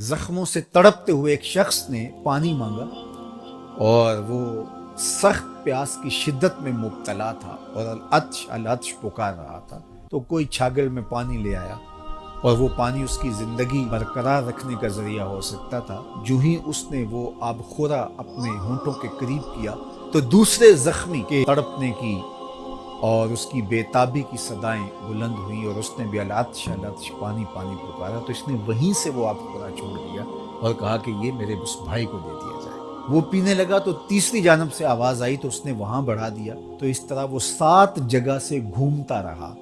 زخموں سے تڑپتے ہوئے ایک شخص نے پانی مانگا اور وہ سخت پیاس کی شدت میں مبتلا تھا اور العطش پکار رہا تھا، تو کوئی چھاگل میں پانی لے آیا اور وہ پانی اس کی زندگی برقرار رکھنے کا ذریعہ ہو سکتا تھا۔ جو ہی اس نے وہ آب خورا اپنے ہونٹوں کے قریب کیا تو دوسرے زخمی کے تڑپنے کی اور اس کی بے تابی کی صدائیں بلند ہوئیں اور اس نے بھی العطش پانی پانی پکارا، تو اس نے وہیں سے وہ آب خورا چھوڑ دیا اور کہا کہ یہ میرے اس بھائی کو دے دیا جائے۔ وہ پینے لگا تو تیسری جانب سے آواز آئی تو اس نے وہاں بڑھا دیا، تو اس طرح وہ 7 جگہ سے گھومتا رہا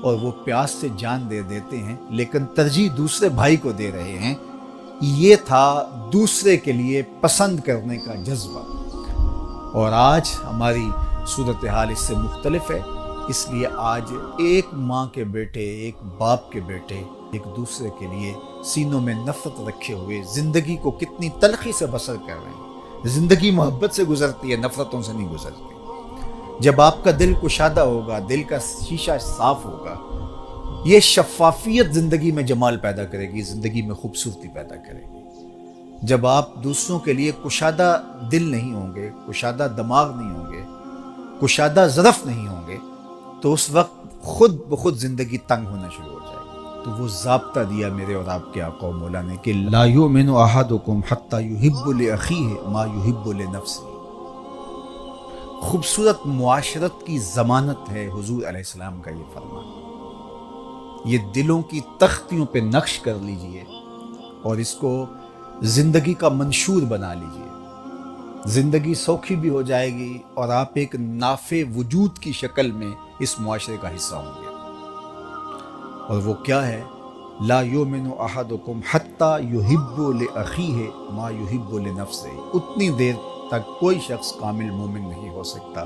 اور وہ پیاس سے جان دے دیتے ہیں لیکن ترجیح دوسرے بھائی کو دے رہے ہیں۔ یہ تھا دوسرے کے لیے پسند کرنے کا جذبہ، اور آج ہماری صورتحال اس سے مختلف ہے۔ اس لیے آج ایک ماں کے بیٹے، ایک باپ کے بیٹے ایک دوسرے کے لیے سینوں میں نفرت رکھے ہوئے زندگی کو کتنی تلخی سے بسر کر رہے ہیں۔ زندگی محبت سے گزرتی ہے، نفرتوں سے نہیں گزرتی۔ جب آپ کا دل کشادہ ہوگا، دل کا شیشہ صاف ہوگا، یہ شفافیت زندگی میں جمال پیدا کرے گی، زندگی میں خوبصورتی پیدا کرے گی۔ جب آپ دوسروں کے لیے کشادہ دل نہیں ہوں گے، کشادہ دماغ نہیں ہوں گے، کشادہ ظرف نہیں ہوں گے، تو اس وقت خود بخود زندگی تنگ ہونا شروع ہو جائے گی۔ تو وہ ضابطہ دیا میرے اور آپ کے آقا و مولا نے کہ لا یؤمن احدکم حتی یحب لاخیہ ما یحب لنفسہ۔ خوبصورت معاشرت کی ضمانت ہے حضور علیہ السلام کا یہ فرمان۔ یہ دلوں کی تختیوں پہ نقش کر لیجئے اور اس کو زندگی کا منشور بنا لیجئے۔ زندگی سوکھی بھی ہو جائے گی اور آپ ایک نافع وجود کی شکل میں اس معاشرے کا حصہ ہوں گے۔ اور وہ کیا ہے؟ لا یؤمن احدکم حتی یحب لاخیہ ما یحب لنفسہ۔ اتنی دیر تک کوئی شخص کامل مومن نہیں ہو سکتا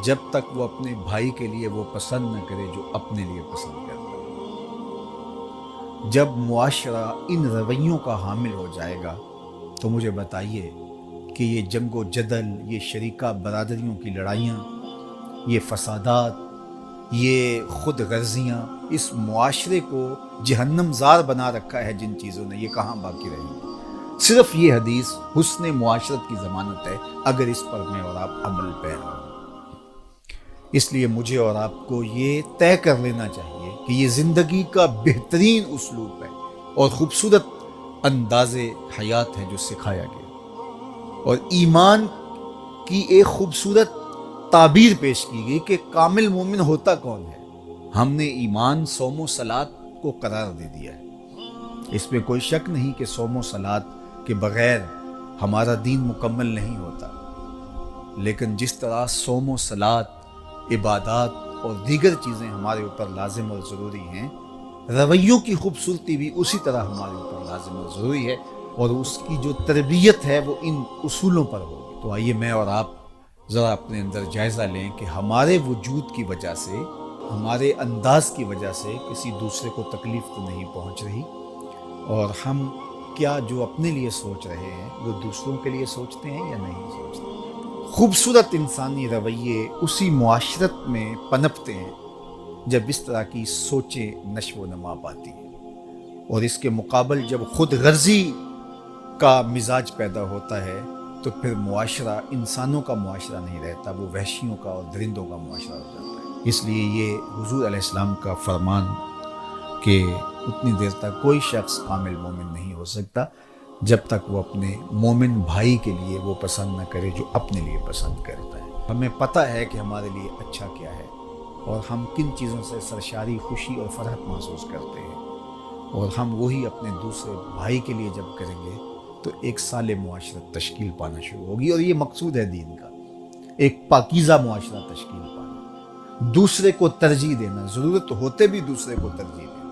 جب تک وہ اپنے بھائی کے لیے وہ پسند نہ کرے جو اپنے لیے پسند کرتا ہے۔ جب معاشرہ ان رویوں کا حامل ہو جائے گا تو مجھے بتائیے کہ یہ جنگ و جدل، یہ شریکہ برادریوں کی لڑائیاں، یہ فسادات، یہ خود غرضیاں، اس معاشرے کو جہنم زار بنا رکھا ہے جن چیزوں نے، یہ کہاں باقی رہیں گے؟ صرف یہ حدیث حسن معاشرت کی ضمانت ہے اگر اس پر میں اور آپ عمل پیرا ہوں۔ اس لیے مجھے اور آپ کو یہ طے کر لینا چاہیے کہ یہ زندگی کا بہترین اسلوب ہے اور خوبصورت انداز حیات ہے جو سکھایا گیا، اور ایمان کی ایک خوبصورت تعبیر پیش کی گئی کہ کامل مومن ہوتا کون ہے۔ ہم نے ایمان، صوم و صلات کو قرار دے دیا ہے۔ اس میں کوئی شک نہیں کہ صوم و صلات کے بغیر ہمارا دین مکمل نہیں ہوتا، لیکن جس طرح صوم و صلات، عبادات اور دیگر چیزیں ہمارے اوپر لازم اور ضروری ہیں، رویوں کی خوبصورتی بھی اسی طرح ہمارے اوپر لازم اور ضروری ہے، اور اس کی جو تربیت ہے وہ ان اصولوں پر ہوگی۔ تو آئیے میں اور آپ ذرا اپنے اندر جائزہ لیں کہ ہمارے وجود کی وجہ سے، ہمارے انداز کی وجہ سے کسی دوسرے کو تکلیف تو نہیں پہنچ رہی، اور ہم کیا جو اپنے لیے سوچ رہے ہیں وہ دوسروں کے لیے سوچتے ہیں یا نہیں سوچتے۔ خوبصورت انسانی رویے اسی معاشرت میں پنپتے ہیں جب اس طرح کی سوچیں نشو و نما پاتی ہیں، اور اس کے مقابل جب خود غرضی کا مزاج پیدا ہوتا ہے تو پھر معاشرہ انسانوں کا معاشرہ نہیں رہتا، وہ وحشیوں کا اور درندوں کا معاشرہ ہو جاتا ہے۔ اس لیے یہ حضور علیہ السلام کا فرمان کہ اتنی دیر تک کوئی شخص کامل مومن نہیں ہو سکتا جب تک وہ اپنے مومن بھائی کے لیے وہ پسند نہ کرے جو اپنے لیے پسند کرتا ہے۔ ہمیں پتہ ہے کہ ہمارے لیے اچھا کیا ہے اور ہم کن چیزوں سے سرشاری خوشی اور فرحت محسوس کرتے ہیں، اور ہم وہی اپنے دوسرے بھائی کے لیے جب کریں گے تو ایک صالح معاشرت تشکیل پانا شروع ہوگی، اور یہ مقصود ہے دین کا، ایک پاکیزہ معاشرہ تشکیل پانا، دوسرے کو ترجیح دینا، ضرورت ہوتے بھی دوسرے کو ترجیح دینا۔